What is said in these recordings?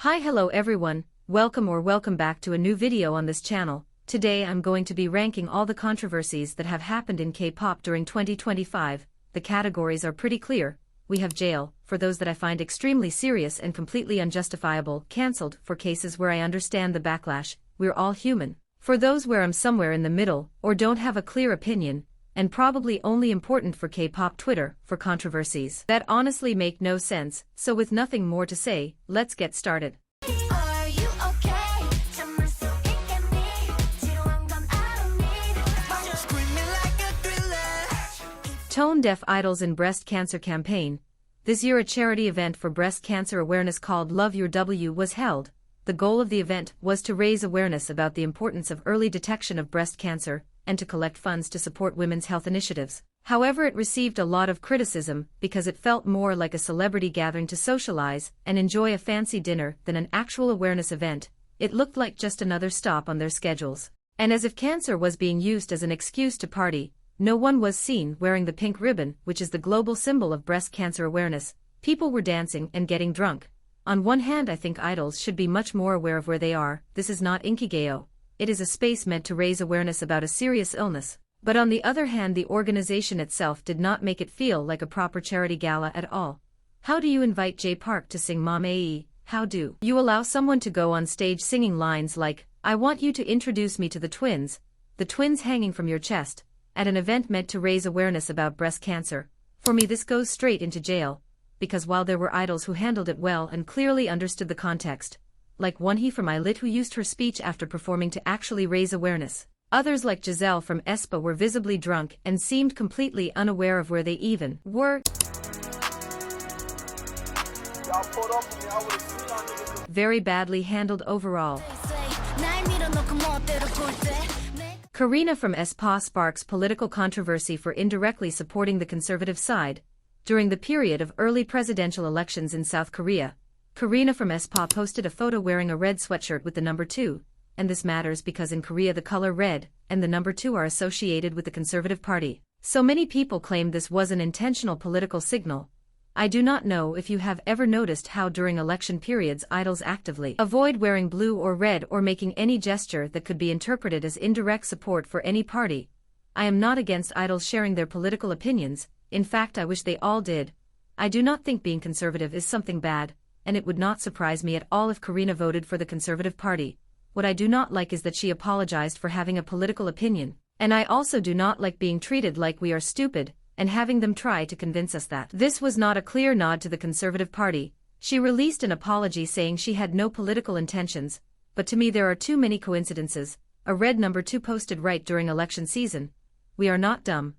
Hi, hello everyone, welcome back to a new video on this channel. Today I'm going to be ranking all the controversies that have happened in K-pop during 2025. The categories are pretty clear. We have jail, for those that I find extremely serious and completely unjustifiable, cancelled, for cases where I understand the backlash, we're all human. For those where I'm somewhere in the middle, or don't have a clear opinion, and probably only important for K-pop Twitter, for controversies that honestly make no sense. So with nothing more to say, let's get started. Tone-deaf idols in breast cancer campaign. This year a charity event for breast cancer awareness called Love Your W was held. The goal of the event was to raise awareness about the importance of early detection of breast cancer, and to collect funds to support women's health initiatives. However, it received a lot of criticism because it felt more like a celebrity gathering to socialize and enjoy a fancy dinner than an actual awareness event. It looked like just another stop on their schedules. And as if cancer was being used as an excuse to party, no one was seen wearing the pink ribbon, which is the global symbol of breast cancer awareness. People were dancing and getting drunk. On one hand, I think idols should be much more aware of where they are. This is not Inkigayo. It is a space meant to raise awareness about a serious illness. But on the other hand, the organization itself did not make it feel like a proper charity gala at all. How do you invite Jay Park to sing mamamoo? How do you allow someone to go on stage singing lines like, "I want you to introduce me to the twins hanging from your chest," at an event meant to raise awareness about breast cancer? For me, this goes straight into jail. Because while there were idols who handled it well and clearly understood the context, like Wonhee from I-DLE who used her speech after performing to actually raise awareness, others like Giselle from aespa were visibly drunk and seemed completely unaware of where they even were. Very badly handled overall. Karina from aespa sparks political controversy for indirectly supporting the conservative side. During the period of early presidential elections in South Korea, Karina from aespa posted a photo wearing a red sweatshirt with the number 2, and this matters because in Korea the color red and the number 2 are associated with the Conservative Party. So many people claimed this was an intentional political signal. I do not know if you have ever noticed how during election periods idols actively avoid wearing blue or red or making any gesture that could be interpreted as indirect support for any party. I am not against idols sharing their political opinions. In fact, I wish they all did. I do not think being conservative is something bad, and it would not surprise me at all if Karina voted for the Conservative Party. What I do not like is that she apologized for having a political opinion, and I also do not like being treated like we are stupid, and having them try to convince us that this was not a clear nod to the Conservative Party. She released an apology saying she had no political intentions, but to me there are too many coincidences. A red number 2 posted right during election season. We are not dumb.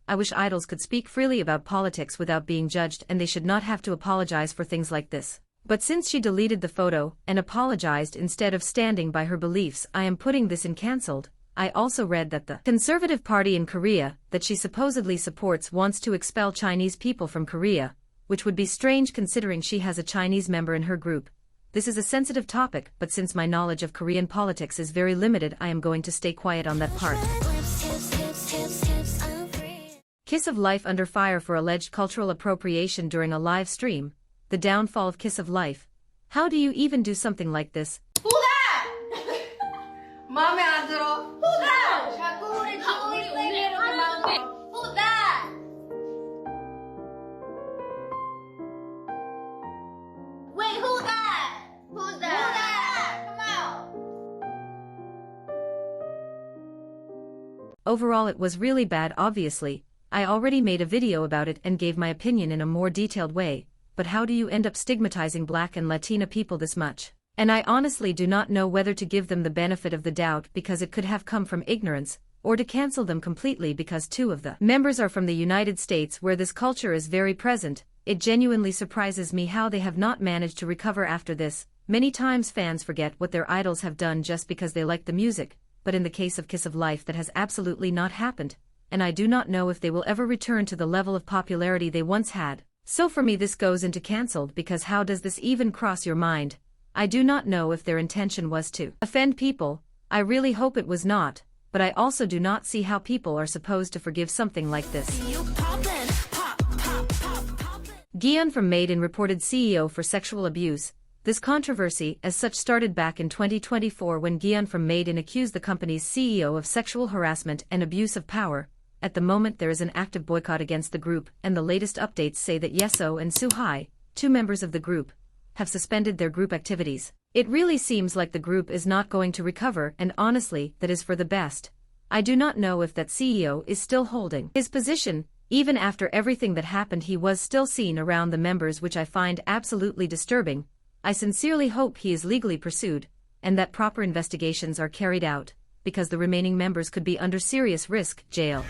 I wish idols could speak freely about politics without being judged, and they should not have to apologize for things like this. But since she deleted the photo and apologized instead of standing by her beliefs, I am putting this in cancelled. I also read that the Conservative Party in Korea, that she supposedly supports, wants to expel Chinese people from Korea, which would be strange considering she has a Chinese member in her group. This is a sensitive topic, but since my knowledge of Korean politics is very limited, I am going to stay quiet on that part. Kiss of Life under fire for alleged cultural appropriation during a live stream. The downfall of Kiss of Life. How do you even do something like this? Who that? 맘에 안 들어. Who that? 자꾸 우리 주인공이 이렇게 마음에. Who that? Wait, who that? Who's that? Who that? Come out. Overall, it was really bad. Obviously, I already made a video about it and gave my opinion in a more detailed way. But how do you end up stigmatizing Black and Latina people this much? And I honestly do not know whether to give them the benefit of the doubt because it could have come from ignorance, or to cancel them completely because 2 of the members are from the United States where this culture is very present. It genuinely surprises me how they have not managed to recover after this. Many times fans forget what their idols have done just because they like the music, but in the case of Kiss of Life that has absolutely not happened, and I do not know if they will ever return to the level of popularity they once had. So for me this goes into cancelled because how does this even cross your mind? I do not know if their intention was to offend people. I really hope it was not, but I also do not see how people are supposed to forgive something like this. Gaeun from Madein reported CEO for sexual abuse. This controversy as such started back in 2024 when Gaeun from Madein accused the company's CEO of sexual harassment and abuse of power. At the moment there is an active boycott against the group, and the latest updates say that Yeso and Soohyun, 2 members of the group, have suspended their group activities. It really seems like the group is not going to recover, and honestly, that is for the best. I do not know if that CEO is still holding his position. Even after everything that happened, he was still seen around the members, which I find absolutely disturbing. I sincerely hope he is legally pursued, and that proper investigations are carried out, because the remaining members could be under serious risk. Jail.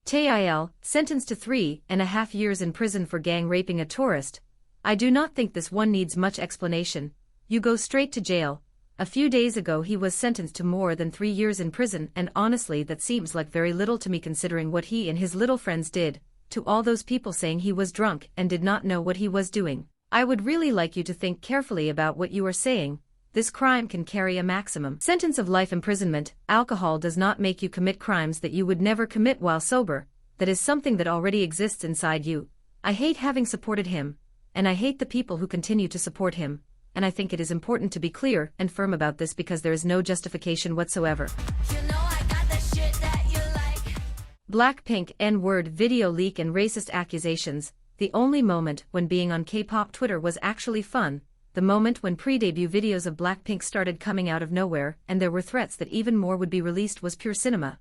Taeil, sentenced to 3.5 years in prison for gang raping a tourist. I do not think this one needs much explanation. You go straight to jail. A few days ago he was sentenced to more than 3 years in prison, and honestly that seems like very little to me considering what he and his little friends did. To all those people saying he was drunk and did not know what he was doing, I would really like you to think carefully about what you are saying. This crime can carry a maximum sentence of life imprisonment. Alcohol does not make you commit crimes that you would never commit while sober. That is something that already exists inside you. I hate having supported him, and I hate the people who continue to support him, and I think it is important to be clear and firm about this because there is no justification whatsoever. Blackpink N-word video leak and racist accusations. The only moment when being on K-pop Twitter was actually fun, the moment when pre-debut videos of Blackpink started coming out of nowhere and there were threats that even more would be released, was pure cinema.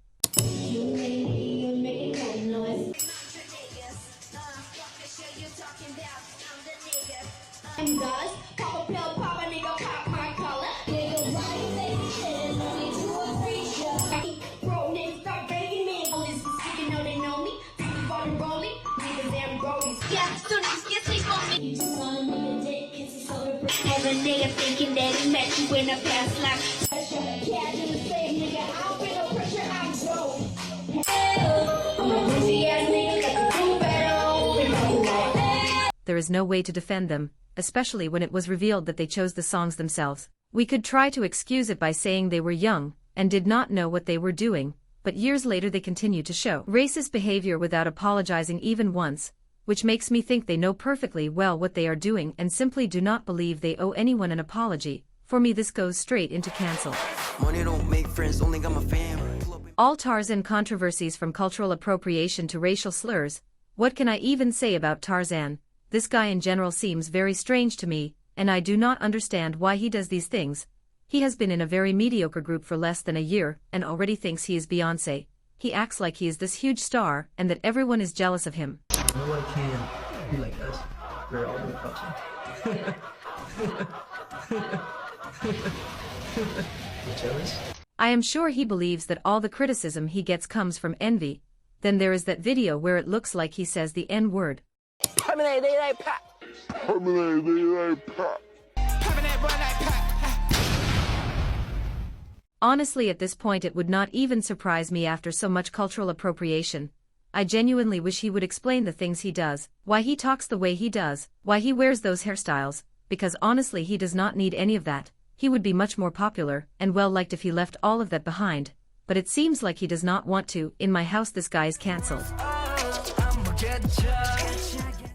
Thinking that he met you in a past life. There is no way to defend them, especially when it was revealed that they chose the songs themselves. We could try to excuse it by saying they were young and did not know what they were doing, but years later they continue to show racist behavior without apologizing even once, which makes me think they know perfectly well what they are doing and simply do not believe they owe anyone an apology. For me this goes straight into cancel. Money don't make friends, only got my fam. All Tarzzan controversies from cultural appropriation to racial slurs. What can I even say about Tarzzan? This guy in general seems very strange to me, and I do not understand why he does these things. He has been in a very mediocre group for less than a year and already thinks he is Beyonce. He acts like he is this huge star and that everyone is jealous of him. No one can be like us. We're all doing culture. Jealous? I am sure he believes that all the criticism he gets comes from envy. Then there is that video where it looks like he says the N-word. Honestly, at this point it would not even surprise me after so much cultural appropriation. I genuinely wish he would explain the things he does, why he talks the way he does, why he wears those hairstyles, because honestly he does not need any of that. He would be much more popular and well liked if he left all of that behind, but it seems like he does not want to. In my house this guy is cancelled.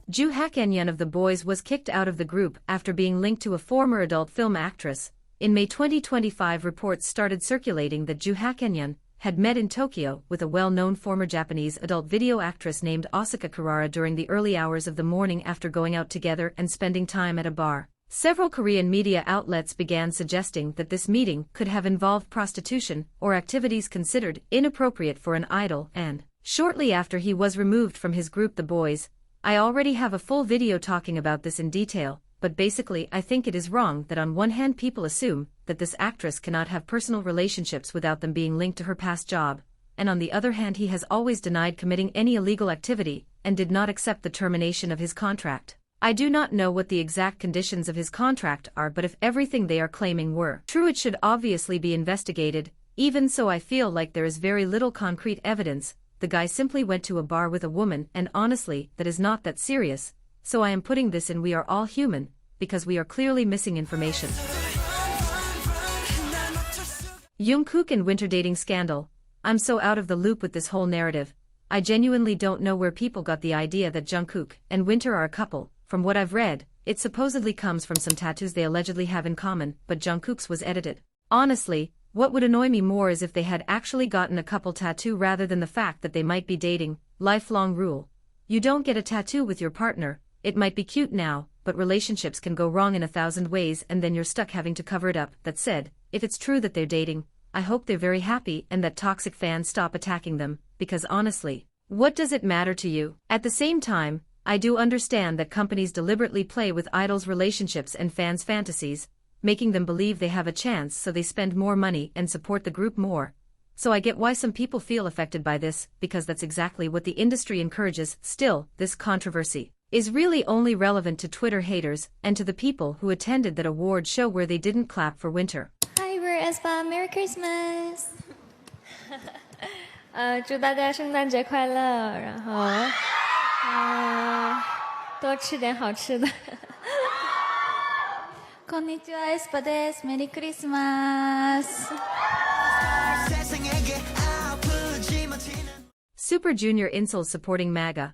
VCHA Haknyeon of TheBoyz was kicked out of the group after being linked to a former adult film actress. In May 2025 reports started circulating that VCHA Haknyeon had met in Tokyo with a well-known former Japanese adult video actress named Asuka Karara during the early hours of the morning after going out together and spending time at a bar. Several Korean media outlets began suggesting that this meeting could have involved prostitution or activities considered inappropriate for an idol, and shortly after he was removed from his group TheBoyz. I already have a full video talking about this in detail, but basically I think it is wrong that on one hand people assume that this actress cannot have personal relationships without them being linked to her past job, and on the other hand he has always denied committing any illegal activity and did not accept the termination of his contract. I do not know what the exact conditions of his contract are, but if everything they are claiming were true it should obviously be investigated. Even so, I feel like there is very little concrete evidence. The guy simply went to a bar with a woman, and honestly that is not that serious. So I am putting this in "we are all human," because we are clearly missing information. Jungkook and Winter dating scandal. I'm so out of the loop with this whole narrative. I genuinely don't know where people got the idea that Jungkook and Winter are a couple. from what I've read, it supposedly comes from some tattoos they allegedly have in common, but Jungkook's was edited. Honestly, what would annoy me more is if they had actually gotten a couple tattoo rather than the fact that they might be dating. Lifelong rule. You don't get a tattoo with your partner. It might be cute now, but relationships can go wrong in 1,000 ways and then you're stuck having to cover it up. That said, if it's true that they're dating, I hope they're very happy and that toxic fans stop attacking them, because honestly, what does it matter to you? At the same time, I do understand that companies deliberately play with idols' relationships and fans' fantasies, making them believe they have a chance so they spend more money and support the group more. So I get why some people feel affected by this, because that's exactly what the industry encourages. Still, this controversy is really only relevant to Twitter haters and to the people who attended that award show where they didn't clap for winter. Hi, we're aespa. Merry Christmas. 祝大家圣诞节快乐，然后多吃点好吃的。こんにちは、aespaです。メリークリスマス。 SuperJunior incels supporting MAGA.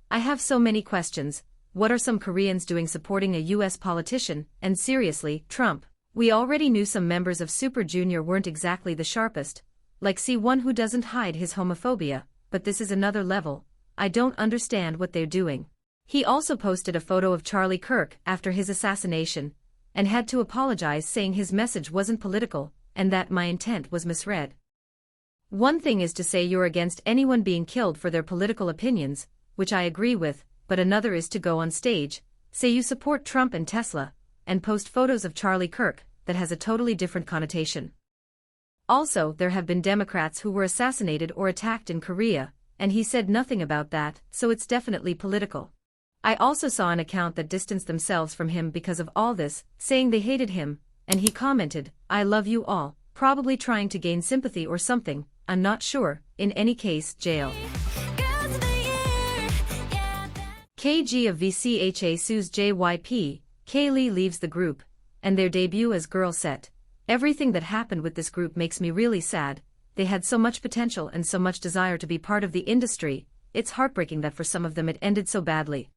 I have so many questions. What are some Koreans doing supporting a US politician, and seriously, Trump? We already knew some members of SuperJunior weren't exactly the sharpest, like one who doesn't hide his homophobia, but this is another level. I don't understand what they're doing. He also posted a photo of Charlie Kirk after his assassination, and had to apologize saying his message wasn't political, and that my intent was misread. One thing is to say you're against anyone being killed for their political opinions, which I agree with, but another is to go on stage, say you support Trump and Tesla, and post photos of Charlie Kirk, that has a totally different connotation. Also, there have been Democrats who were assassinated or attacked in Korea, and he said nothing about that, so it's definitely political. I also saw an account that distanced themselves from him because of all this, saying they hated him, and he commented, "I love you all," probably trying to gain sympathy or something, I'm not sure. In any case, jail. KG of VCHA sues JYP, Taeil leaves the group, and their debut as GIRLSET. Everything that happened with this group makes me really sad. They had so much potential and so much desire to be part of the industry. It's heartbreaking that for some of them it ended so badly.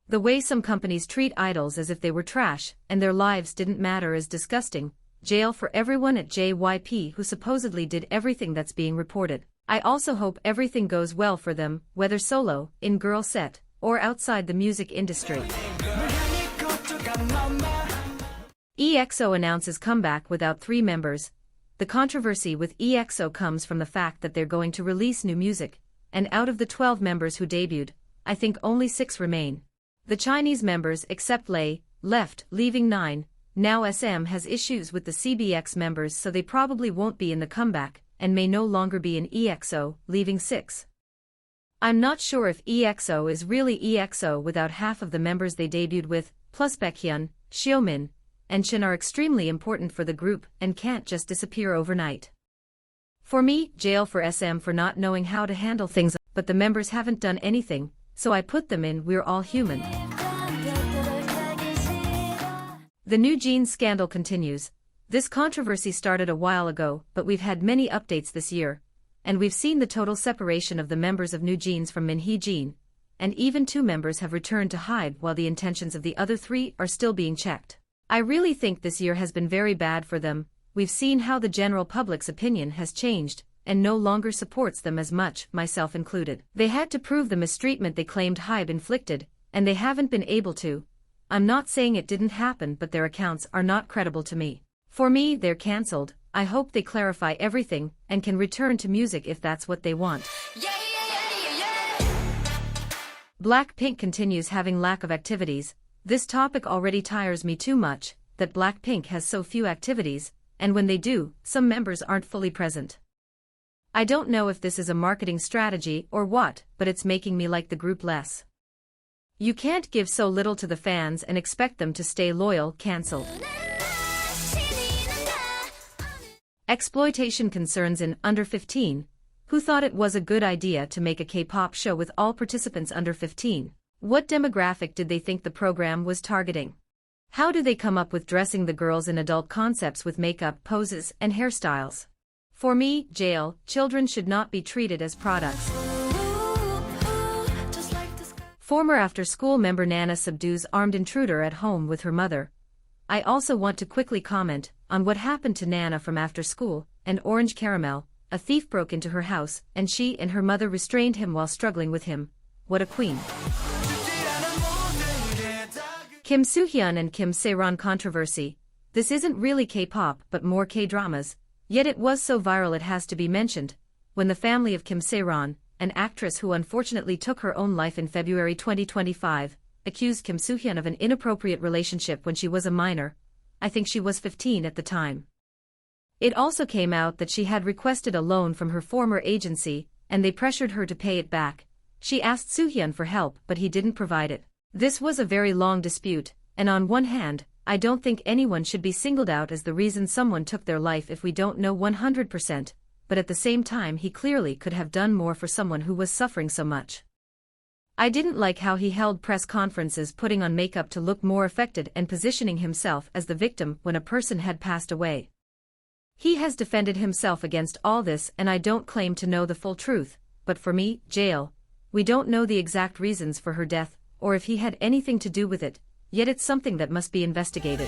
The way some companies treat idols as if they were trash and their lives didn't matter is disgusting. Jail for everyone at JYP who supposedly did everything that's being reported. I also hope everything goes well for them, whether solo, in GIRLSET, or outside the music industry. EXO announces comeback without 3 members. The controversy with EXO comes from the fact that they're going to release new music, and out of the 12 members who debuted, I think only 6 remain. The Chinese members, except Lay, left, leaving 9. Now SM has issues with the CBX members, so they probably won't be in the comeback, and may no longer be in EXO, leaving 6. I'm not sure if EXO is really EXO without half of the members they debuted with, plus Baekhyun, Xiaomin, and Shin are extremely important for the group and can't just disappear overnight. For me, jail for SM for not knowing how to handle things, but the members haven't done anything, so I put them in We're All Human. The NEWJEANS scandal continues. This controversy started a while ago, but we've had many updates this year, and we've seen the total separation of the members of NEWJEANS from Minhee, and even 2 members have returned to HYBE while the intentions of the other 3 are still being checked. I really think this year has been very bad for them. We've seen how the general public's opinion has changed, and no longer supports them as much, myself included. They had to prove the mistreatment they claimed HYBE inflicted, and they haven't been able to. I'm not saying it didn't happen, but their accounts are not credible to me. For me, they're cancelled. I hope they clarify everything, and can return to music if that's what they want. Blackpink continues having lack of activities. This topic already tires me too much, that Blackpink has so few activities, and when they do, some members aren't fully present. I don't know if this is a marketing strategy or what, but it's making me like the group less. You can't give so little to the fans and expect them to stay loyal. Cancelled. Exploitation concerns in Under 15. Who thought it was a good idea to make a K-pop show with all participants under 15? What demographic did they think the program was targeting? How do they come up with dressing the girls in adult concepts with makeup, poses, and hairstyles? For me, jail, children should not be treated as products. Former after-school member Nana subdues armed intruder at home with her mother. I also want to quickly comment on what happened to Nana from after school, and Orange Caramel. A thief broke into her house, and she and her mother restrained him while struggling with him. What a queen. Kim Soohyun and Kim Saeron controversy. This isn't really K-pop but more K-dramas, yet it was so viral it has to be mentioned, when the family of Kim Saeron, an actress who unfortunately took her own life in February 2025, accused Kim Soohyun of an inappropriate relationship when she was a minor. I think she was 15 at the time. It also came out that she had requested a loan from her former agency, and they pressured her to pay it back. She asked Soohyun for help but he didn't provide it. This was a very long dispute, and on one hand, I don't think anyone should be singled out as the reason someone took their life if we don't know 100%, but at the same time he clearly could have done more for someone who was suffering so much. I didn't like how he held press conferences putting on makeup to look more affected and positioning himself as the victim when a person had passed away. He has defended himself against all this and I don't claim to know the full truth, but for me, jail. We don't know the exact reasons for her death, or if he had anything to do with it, yet it's something that must be investigated.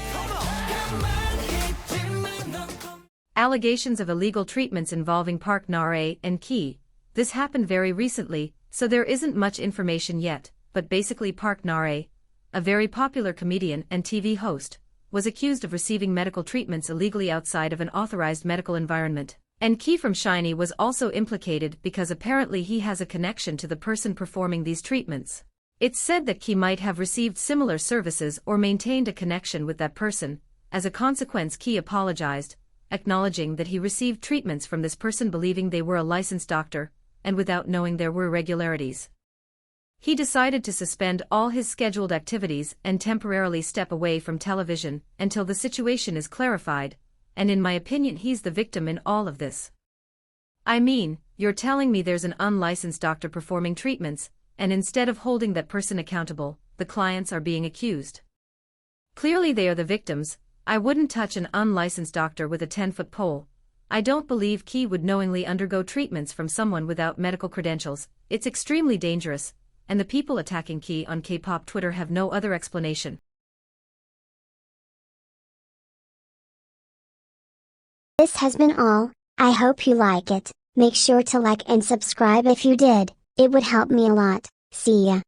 Allegations of illegal treatments involving Park Na-rae and Key. This happened very recently, so there isn't much information yet, but basically Park Na-rae, a very popular comedian and TV host, was accused of receiving medical treatments illegally outside of an authorized medical environment. And Key from SHINEe was also implicated because apparently he has a connection to the person performing these treatments. It's said that Key might have received similar services or maintained a connection with that person. As a consequence, Key apologized, acknowledging that he received treatments from this person believing they were a licensed doctor, and without knowing there were irregularities. He decided to suspend all his scheduled activities and temporarily step away from television until the situation is clarified, and in my opinion he's the victim in all of this. I mean, you're telling me there's an unlicensed doctor performing treatments, and instead of holding that person accountable, the clients are being accused. Clearly they are the victims. I wouldn't touch an unlicensed doctor with a 10-foot pole. I don't believe Key would knowingly undergo treatments from someone without medical credentials. It's extremely dangerous, and the people attacking Key on K-pop Twitter have no other explanation. This has been all. I hope you like it. Make sure to like and subscribe if you did. It would help me a lot. See ya.